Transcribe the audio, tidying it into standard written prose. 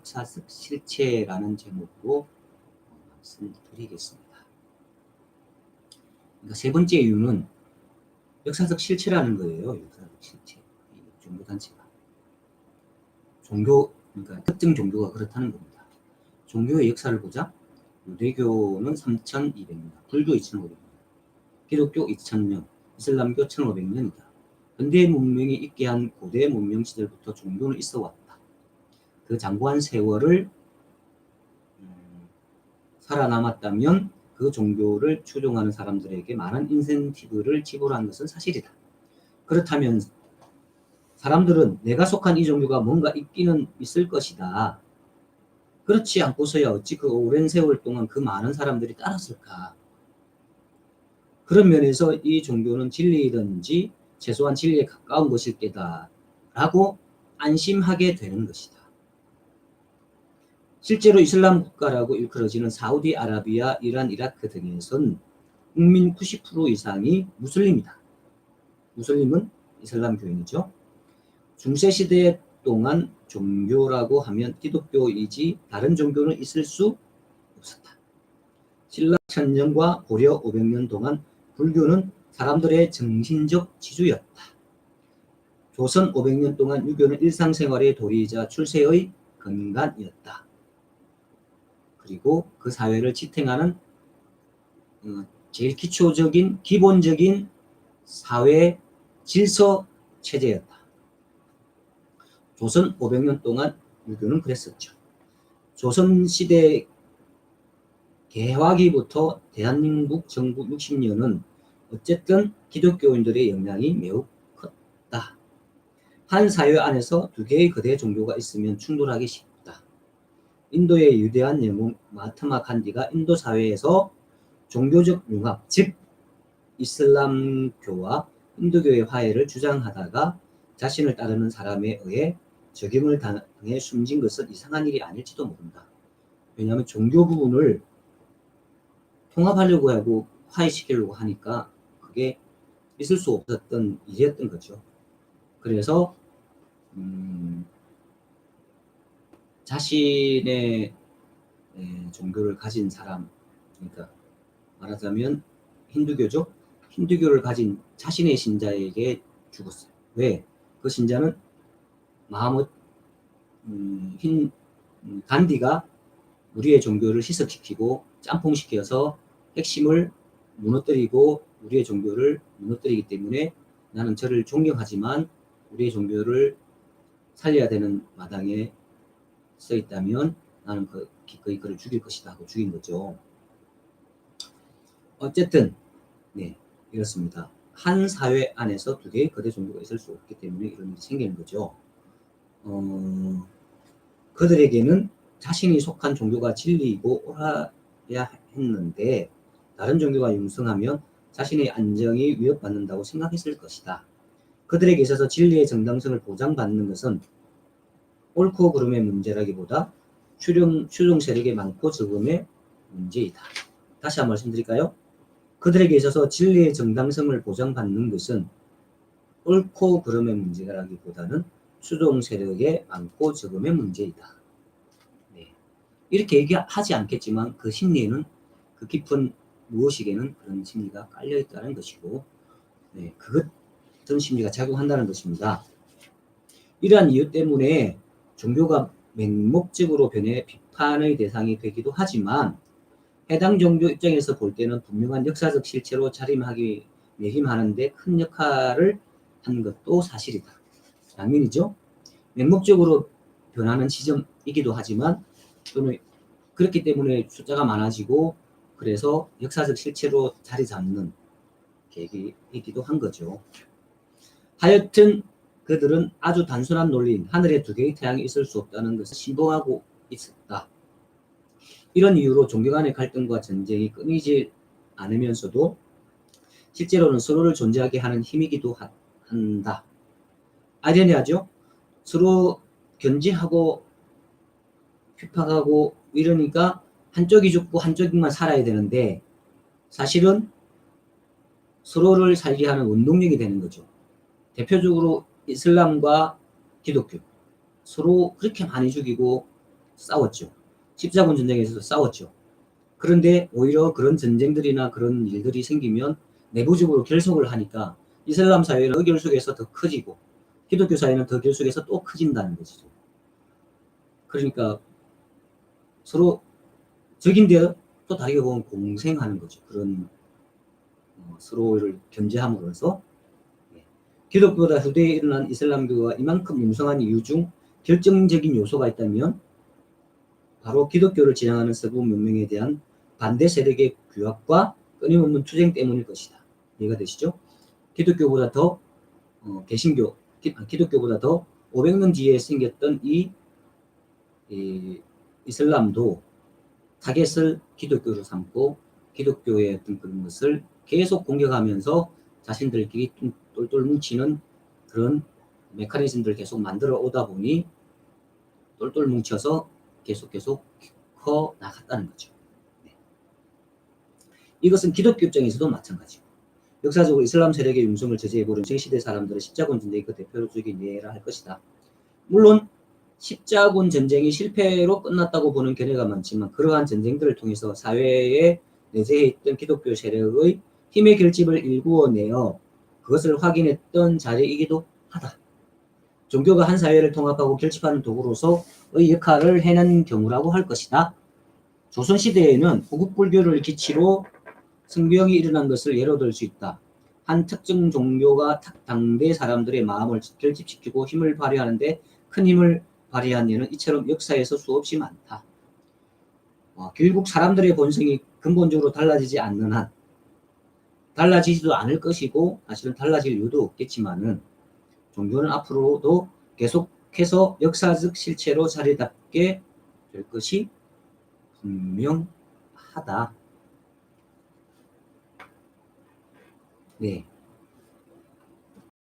역사적 실체라는 제목으로 말씀드리겠습니다. 그러니까 세 번째 이유는 역사적 실체라는 거예요. 역사적 실체. 종교단체가. 그러니까 특정 종교가 그렇다는 겁니다. 종교의 역사를 보자. 유대교는 3200년, 불교 2500년, 기독교 2000년, 이슬람교 1500년이다. 현대 문명이 있게 한 고대 문명 시절부터 종교는 있어 왔다. 그 장구한 세월을 살아남았다면 그 종교를 추종하는 사람들에게 많은 인센티브를 지불한 것은 사실이다. 그렇다면 사람들은 내가 속한 이 종교가 뭔가 있기는 있을 것이다. 그렇지 않고서야 어찌 그 오랜 세월 동안 그 많은 사람들이 따랐을까? 그런 면에서 이 종교는 진리이든지 최소한 진리에 가까운 것일 게다 라고 안심하게 되는 것이다. 실제로 이슬람 국가라고 일컬어지는 사우디아라비아, 이란, 이라크 등에선 국민 90% 이상이 무슬림이다. 무슬림은 이슬람교인이죠. 중세시대 동안 종교라고 하면 기독교이지 다른 종교는 있을 수 없었다. 신라 1000년과 고려 500년 동안 불교는 사람들의 정신적 지주였다. 조선 500년 동안 유교는 일상생활의 도리이자 출세의 근간이었다. 그리고 그 사회를 지탱하는 제일 기초적인 기본적인 사회 질서 체제였다. 조선 500년 동안 유교는 그랬었죠. 조선시대 개화기부터 대한민국 정부 60년은 어쨌든 기독교인들의 영향이 매우 컸다. 한 사회 안에서 두 개의 거대 종교가 있으면 충돌하기 쉽다. 인도의 위대한 영웅 마하트마 간디가 인도 사회에서 종교적 융합, 즉 이슬람교와 인도교의 화해를 주장하다가 자신을 따르는 사람에 의해 적임을 당해 숨진 것은 이상한 일이 아닐지도 모른다. 왜냐하면 종교 부분을 통합하려고 하고 화해시키려고 하니까 그게 있을 수 없었던 일이었던 거죠. 그래서 자신의 종교를 가진 사람, 그러니까 말하자면 힌두교죠. 힌두교를 가진 자신의 신자에게 죽었어요. 왜? 그 신자는 간디가 우리의 종교를 희석시키고 짬뽕시켜서 핵심을 무너뜨리고 우리의 종교를 무너뜨리기 때문에 나는 저를 존경하지만 우리의 종교를 살려야 되는 마당에 서 있다면 나는 기꺼이 그를 죽일 것이다 하고 죽인 거죠. 어쨌든 네, 이렇습니다. 한 사회 안에서 두 개의 거대 종교가 있을 수 없기 때문에 이런 일이 생기는 거죠. 그들에게는 자신이 속한 종교가 진리이고 옳아야 했는데 다른 종교가 융성하면 자신의 안정이 위협받는다고 생각했을 것이다. 그들에게 있어서 진리의 정당성을 보장받는 것은 옳고 그름의 문제라기보다 추종 세력의 많고 적음의 문제이다. 다시 한번 말씀드릴까요? 그들에게 있어서 진리의 정당성을 보장받는 것은 옳고 그름의 문제라기보다는 추종 세력의 많고 적음의 문제이다. 네. 이렇게 얘기하지 않겠지만 그 심리에는 그 깊은 무의식에는 그런 심리가 깔려있다는 것이고 네, 그런 심리가 작용한다는 것입니다. 이러한 이유 때문에 종교가 맹목적으로 변해 비판의 대상이 되기도 하지만 해당 종교 입장에서 볼 때는 분명한 역사적 실체로 매김하는데 큰 역할을 한 것도 사실이다. 양면이죠. 맹목적으로 변하는 지점이기도 하지만 또는 그렇기 때문에 숫자가 많아지고 그래서 역사적 실체로 자리 잡는 계기이기도 한 거죠. 하여튼 그들은 아주 단순한 논리인 하늘에 두 개의 태양이 있을 수 없다는 것을 신봉하고 있었다. 이런 이유로 종교 간의 갈등과 전쟁이 끊이지 않으면서도 실제로는 서로를 존재하게 하는 힘이기도 한다. 아이러니하죠? 서로 견제하고 핍박하고 이러니까 한쪽이 죽고 한쪽만 살아야 되는데 사실은 서로를 살게 하는 원동력이 되는 거죠. 대표적으로 이슬람과 기독교 서로 그렇게 많이 죽이고 싸웠죠. 십자군 전쟁에서도 싸웠죠. 그런데 오히려 그런 전쟁들이나 그런 일들이 생기면 내부적으로 결속을 하니까 이슬람 사회는 더 결속해서 더 커지고 기독교 사회는 더 결속해서 또 커진다는 것이죠. 그러니까 서로 적인데 또 다르게 보면 공생하는 거죠. 그런 서로를 견제함으로써 기독교보다 후대에 일어난 이슬람교가 이만큼 융성한 이유 중 결정적인 요소가 있다면 바로 기독교를 지향하는 서구 문명에 대한 반대 세력의 규합과 끊임없는 투쟁 때문일 것이다. 이해가 되시죠? 기독교보다 더 기독교보다 더 500년 뒤에 생겼던 이 이슬람도 타겟을 기독교로 삼고 기독교의 어떤 그런 것을 계속 공격하면서 자신들끼리 똘똘 뭉치는 그런 메커니즘들을 계속 만들어 오다 보니 똘똘 뭉쳐서 계속 커 나갔다는 거죠. 네. 이것은 기독교 입장에서도 마찬가지고 역사적으로 이슬람 세력의 융성을 저지해보는 제 시대 사람들은 십자군 전쟁이 그 대표적인 예라 할 것이다. 물론 십자군 전쟁이 실패로 끝났다고 보는 견해가 많지만 그러한 전쟁들을 통해서 사회에 내재해 있던 기독교 세력의 힘의 결집을 일구어내어 그것을 확인했던 자리이기도 하다. 종교가 한 사회를 통합하고 결집하는 도구로서의 역할을 해낸 경우라고 할 것이다. 조선시대에는 호국불교를 기치로 승병이 일어난 것을 예로 들 수 있다. 한 특정 종교가 당대 사람들의 마음을 결집시키고 힘을 발휘하는데 큰 힘을 발휘한 예는 이처럼 역사에서 수없이 많다. 결국 사람들의 본성이 근본적으로 달라지지 않는 한 달라지지도 않을 것이고 사실은 달라질 이유도 없겠지만은 종교는 앞으로도 계속해서 역사적 실체로 자리 잡게 될 것이 분명하다. 네.